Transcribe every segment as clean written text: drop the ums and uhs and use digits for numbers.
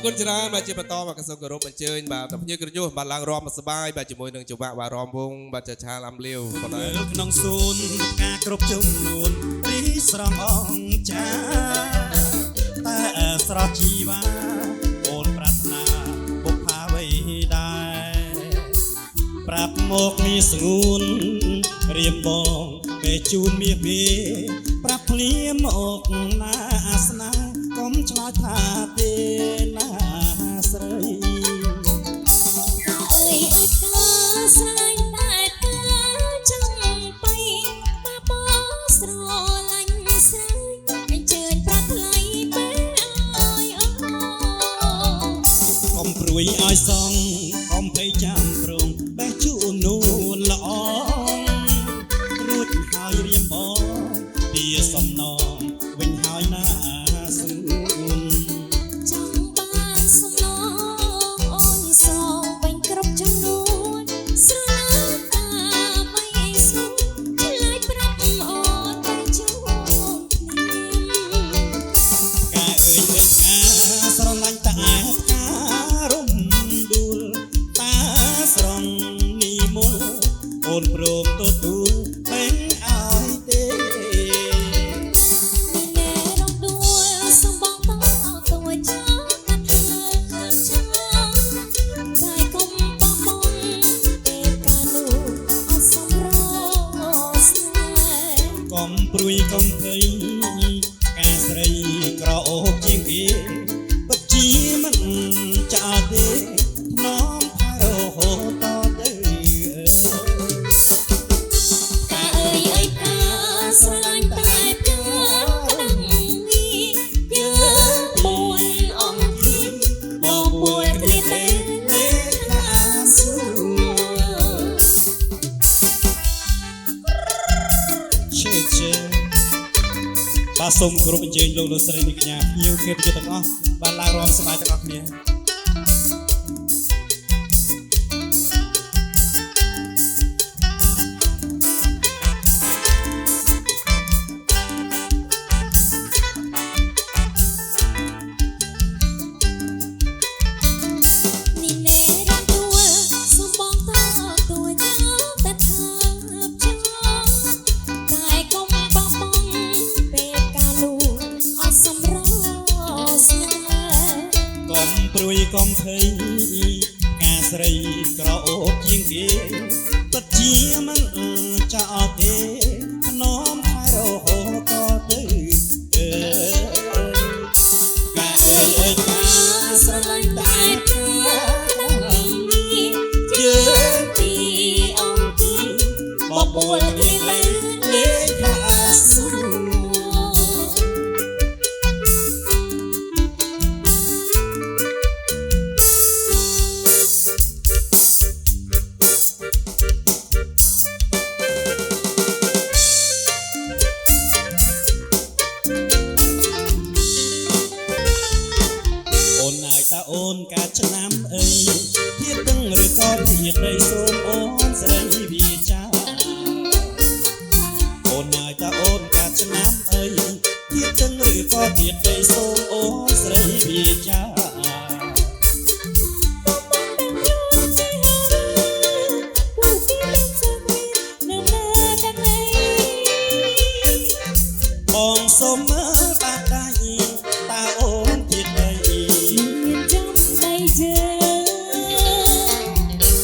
គុណច្រើនបាទជាបន្តមកកសុំគោរពអញ្ជើញបាទតែភ្ញៀវក្រយុះបាទឡើងរំសបាយបាទជាមួយនឹងចង្វាក់បាទរំវងបាទចាឆាលអំលាវបងដែរក្នុងសួនការគ្រប់ចំនួនរីស្រងអងចាតែស្រស់ជីវ៉ាអូនប្រាថ្នាបុប្ផាវ័យដែរប្រាប់មកមានស្ងួនរៀមបងពេលជូនមាសវាប្រាប់ភ្លាមមកណាអាសនាកុំឆ្លើយថាទេណាស្រីអើយអើយកាស្រាញ់តែកាចាំបីបាបស្រឡាញ់ស្រីអញ្ជើញប្រាថ្លៃពេលអើយអូកុំព្រួយឲ្យសងកុំភ័យចាំប្រងបេះជូននូនល្អរួចហើយរៀមបងពីសំណងវិញហើយណាសួនចង់បានសំណងអូនសងវិញគ្រប់ចំនួនស្រឡាញ់តាបីសួនឆ្លើយប្រាប់អូនទៅជួបគ្នាការអើយអើយការស្រឡាញ់តាការរំដួលតាស្រងនីមូលអូនព្រមទទួលពេញឲ្យទេកុំព្រួយកុំភ័យការស្រីក្រអូបជាងគេពិតជាមិនចោលទេថ្នមផារហូតទៅការអើយអើយការស្រឡាញ់តែការក្តាំងនេះយើងពួនអង្គទីបងពួនគ្នាទេលេខាសួរជេបាទសូមគោរពអញ្ជើញលោកលោកស្រីនិងកញ្ញាភ្ញៀវកិត្តិយសទាំងអស់បានឡើងរំសប្បាយទាំងអស់គ្នានេះណែរំដួលសំបងតតួចតែថាចង់តែកុំបោះបង់ពេលកាលូអត់សម្រស្នេហ៍កុំព្រួយកុំភ័យការស្រីក្រអូបជាងគេពិតជាមិនចោលទេថ្នមថែរហូតទៅការអើយអើយការស្រឡាញ់តែយើងពីអង្គទីបបួលគ្នាលេខាសួរអូនហើយតាអូនកាឆ្នាំអីទៀតទាំងឬក៏ទៀតដីសូមអូនស្រីវាចាអូនហើយតាអូនកាឆ្នាំអីទៀតទាំងឬក៏ទៀតដីសូមអូនស្រីវាចាបងសូមមើលបាក់ដៃតាអូនទៀតដីមានចំដៃជើង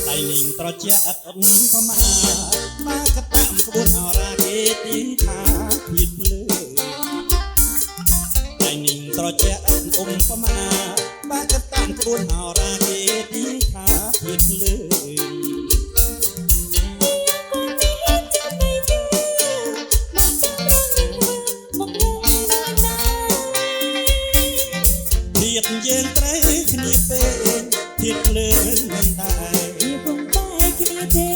ដៃនាងត្រជាក់អត់ប្រមាបាកតាមក្បួនអរាគេទីថាភៀតភ្លើដៃនាងត្រជាក់អត់ប្រមាបាកតាមក្បួនអរាគេទីថាភៀតភ្លើយើងត្រូវគ្នាពេលធៀបភ្លើងមិនដែរវាពុំតែគ្នាទេ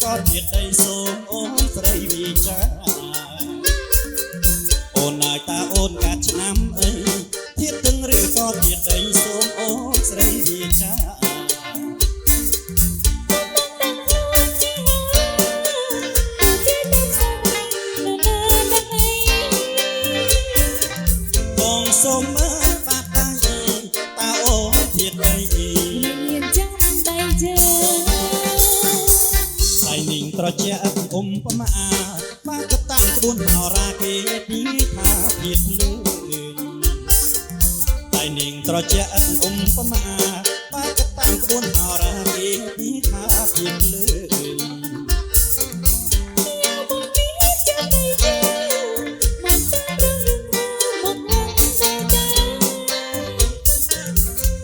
ក៏ទៀតដីសូមអូនស្រីវិចាអូនណាយតាអូនកាត់ឆ្នាំអីទៀតទឹងឬក៏ទៀតដីសូមអូនស្រីវិចាបងសូមមើលបាត់ដៃតាអូនទៀតដីមានចាំដៃជើ សៃនិងត្រជាក់ឧបមាបានកតាំងក្បួនហោរាគេពីថាទៀតលឿនសៃនិងត្រជាក់ឧបមាបានកតាំងក្បួនហោរាគេពីថាទៀតលឿន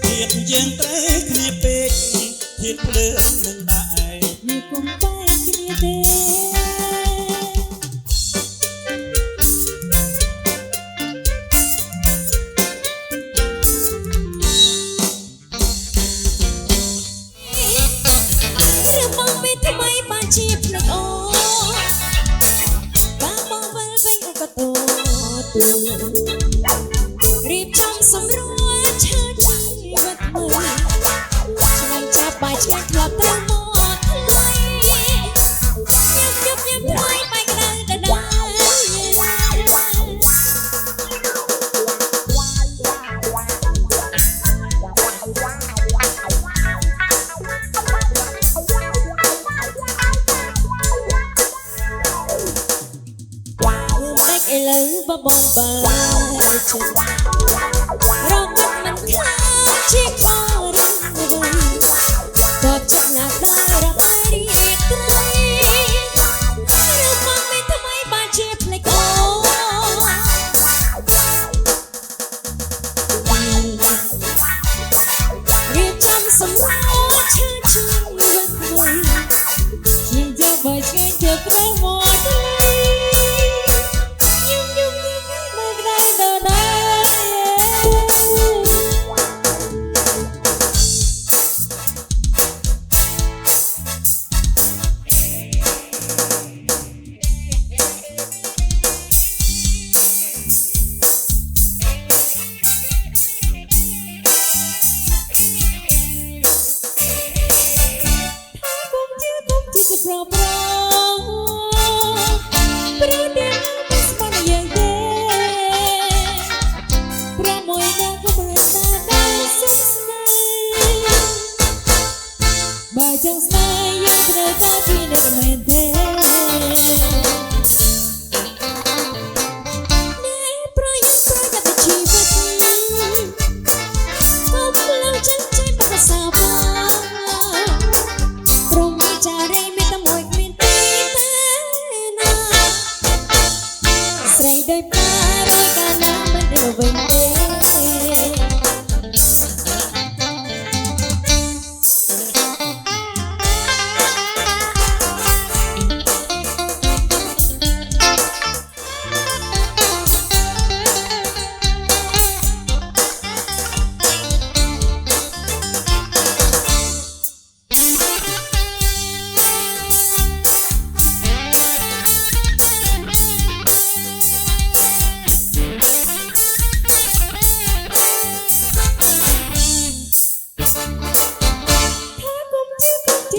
ទៀតយើងត្រូវគ្នាពេកទៀតភ្លើងនឹងដែរ มีคงไปគ្នាទេ ឬបងមិនថ្មីបានជាភ្លេចអូបានបងវិលវិញអូក៏តូទូរៀបចំសម្រួលឈើជីវិតមើលឆ្លងចាប់បាយឆ្ងាញ់ធ្លាប់ទៅមកថ្លៃញឹកថ្លៃបាយក្តៅដដែលឥឡូវបបងបើជិតរកកាត់មិនខ្លាចជាខរឹងវិញក៏ចិត្តណាស់ដែររកឲ្យរីកត្រីឬមកមិនថ្មីបានជាភ្លេចអូរៀបចំសម្រាប់ឈឺឈឺវិញខ្ញុំយកបើឆ្ងាញ់ទៅត្រូវមកប្រប្រព្រោះតែមិនស្បានយ៉ាងទេព្រោះមួយដល់ក៏ប្រសាដែរសុខស្នេហ៍បើចង់ស្នេហ៍យើងត្រូវតែពីនៅមែនទេប្រយ័ត្នតែជីវិតក៏ផ្លូវចិត្តใจបកសាបាព្រមវិចារេមានតែមួយគ្មានពីរទេណាស្រីដោយផ្ការយកាលណាមិនទៅវិញទេ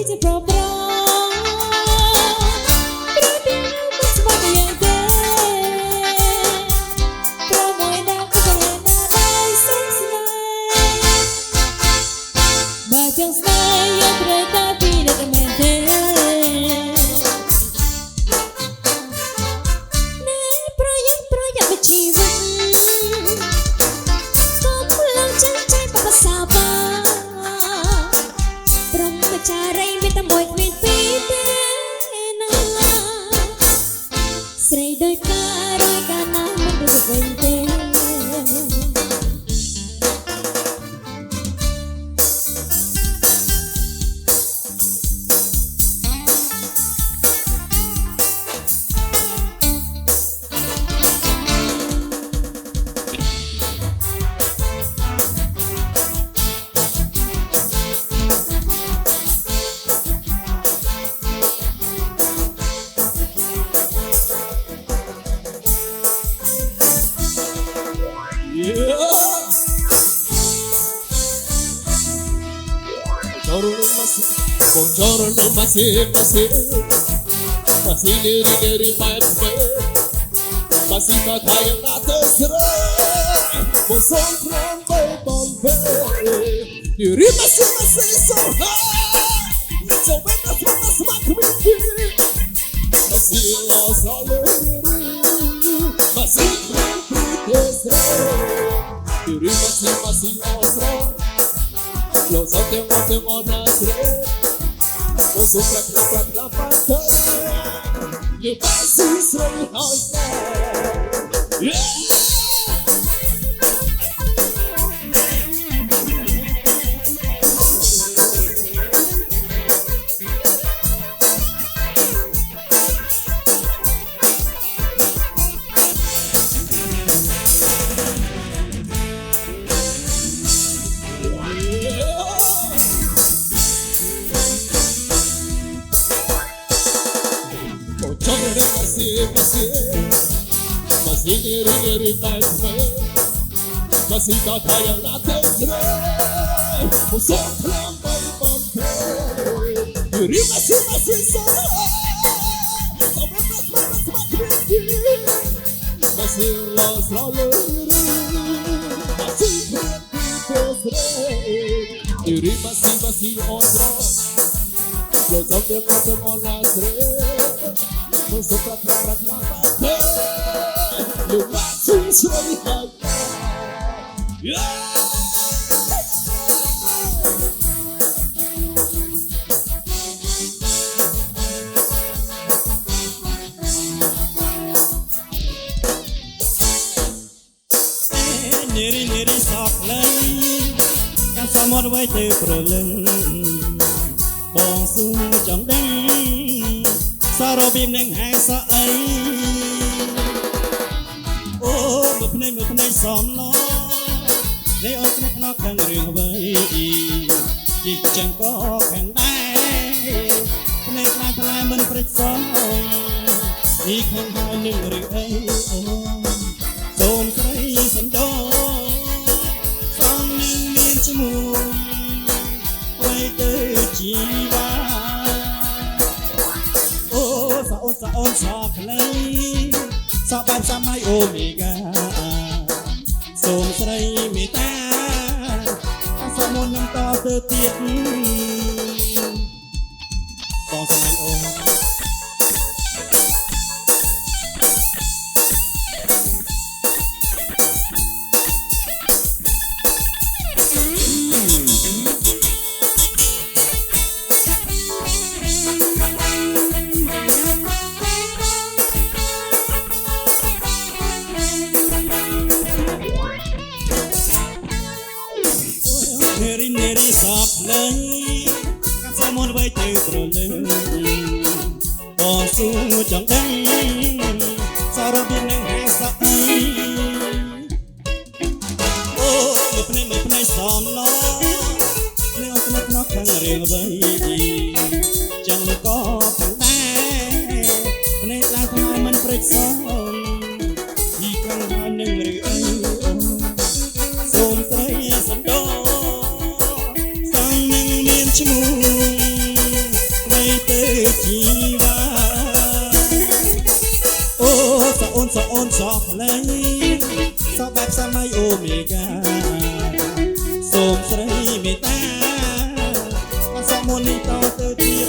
ជាប្រប្រព្រោះតែមិនស្បានយ៉ាងទេព្រោះមួយដល់ក៏ប្រណាដែរសុខស្នេហ៍បើចង់ស្នេហ៍យើងត្រូវតែពីនៅតែមែនទេប្រយ័ត្នពីជីវិតក៏ផ្លូវចិត្តใจបកសាបាព្រមវិចារេមានតែមួយគ្មានពីរទេណាស្រីដោយផ្ការយកាលណាមិនទៅវិញទេ អ Buongiorno masih diri baik masih kata yang atas bosan ramai bombe diri masih so high so bebas semakin tinggi masih lo selalu masih diri masih osro lo tengok nasre bosan prak you masih sering high yeah. Masih diri baik masih kata yang atas musuh ramai bombe diri masih sama bebas semakin tinggi masih lo selalu masih diri masih osro lo tengok nasre musuh prak you masih sering high yeah. Niri sọc lên các sao mót với từ pro lưng bong su chẳng đen sao rồi bìm nâng hai sao ấy một nay xóm nó lấy ôm nó khăn riêng với chỉ chẳng có khăn đai nay ta mình phải sống đi không hai nương riêng ấy dồn cái sân đó sang nương miên chim muôn quay tới chỉ ba sao lấy sao ban sao mai omega sôm sấy mi ta sao môn năm to tơ tiết còn sao mai ôm Neri sọc lấy các sao môn với từ pro lưng bò su chẳng đắng sao rồi biết nâng hai sao ấy một nay xóm nó nếu nó khăn riêng với chẳng có khăn đai nên là thôi mình phải sống thì không hai nâng riêng ấy xôm tới sân đó chim muôn bay tới chỉ ba sao ôn sọc lấy sao bẹp sao mai omega sôm sấy mi ta sao môn đi to tới tiết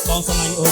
còn sao mai ôm